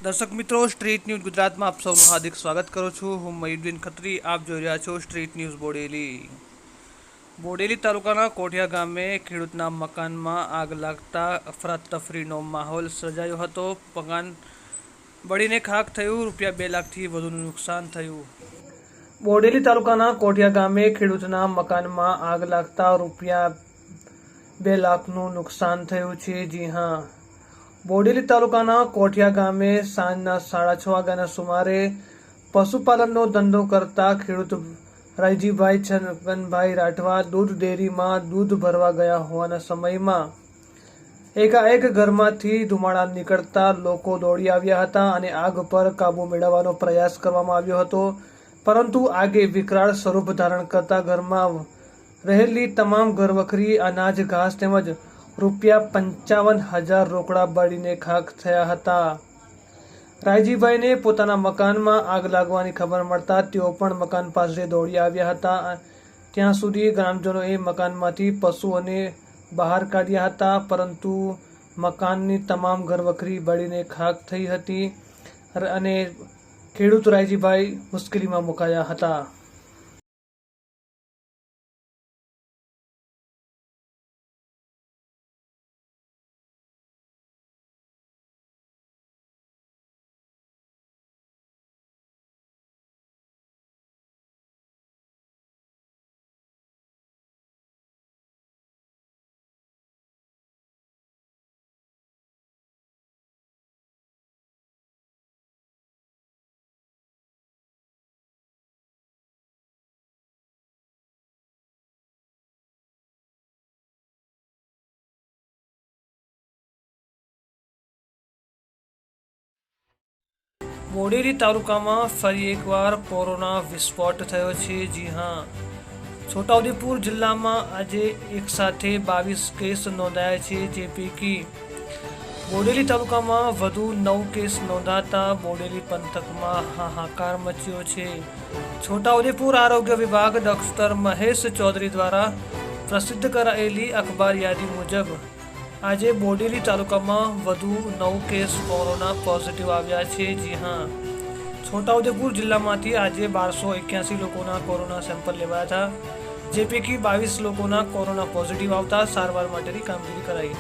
દર્શક મિત્રો, street news ગુજરાતમાં આપ સૌનું હાર્દિક સ્વાગત કરું છું. હું મયુદ્દીન ખત્રી. આપ જોઈ રહ્યા છો સ્ટ્રીટ ન્યૂઝ બોડેલી. બોડેલી તાલુકાના કોઠિયા ગામે ખેડૂતના મકાનમાં આગ લાગતા અફરાતફરીનો માહોલ સર્જાયો હતો. મકાન બળીને ખાખ થયું. રૂપિયા 2 લાખથી વધુનું નુકસાન થયું. બોડેલી તાલુકાના કોઠિયા ગામે ખેડૂતના મકાનમાં આગ લાગતા રૂપિયા 2 લાખનું નુકસાન થયું છે. જી હા, બોડેલી તાલુકાના કોઠિયા ગામે સાંજના 6:30 વાગ્યાના સુમારે પશુપાલનનો ધંધો કરતા ખેડૂત રાયજીભાઈ છગનભાઈ રાઠવા દૂધ ડેરીમાં દૂધ ભરવા ગયા હોવાના સમયમાં એકાએક ઘરમાંથી ધુમાડા નીકળતા લોકો દોડી આવ્યા હતા અને આગ પર કાબુ મેળવવાનો પ્રયાસ કરવામાં આવ્યો હતો, પરંતુ આગે વિકરાળ સ્વરૂપ ધારણ કરતા ઘરમાં રહેલી તમામ ઘરવખરી, અનાજ, ઘાસ તેમજ રૂપિયા 55,000 રોકડા બળીને ખાખ થયા હતા. રાયજીભાઈને પોતાના મકાનમાં આગ લાગવાની ખબર મળતા તેઓ પણ મકાન પાસે દોડી આવ્યા હતા. ત્યાં સુધી ગ્રામજનોએ મકાનમાંથી પશુઓને બહાર કાઢ્યા હતા, પરંતુ મકાનની તમામ ઘરવખરી બળીને ખાખ થઈ હતી અને ખેડૂત રાયજીભાઈ મુશ્કેલીમાં મુકાયા હતા. બોડેલી તાલુકામાં ફરી એકવાર કોરોના વિસ્ફોટ થયો છે. જી હા, છોટાઉદેપુર જિલ્લામાં આજે એકસાથે 22 કેસ નોંધાયા છે, જે પૈકી બોડેલી તાલુકામાં વધુ 9 કેસ નોંધાતા બોડેલી પંથકમાં હાહાકાર મચ્યો છે. છોટાઉદેપુર આરોગ્ય વિભાગ ડોક્ટર મહેશ ચૌધરી દ્વારા પ્રસિદ્ધ કરાયેલી અખબાર યાદી મુજબ આજે બોડેલી તાલુકામાં વધુ 9 કેસ કોરોના પોઝિટિવ આવ્યા છે. જી હા, છોટાઉદેપુર જિલ્લામાંથી આજે 1281 લોકોના કોરોના સેમ્પલ લેવાયા હતા, જે પૈકી 22 લોકોના કોરોના પોઝિટિવ આવતા સારવાર માટેની કામગીરી કરાઈ.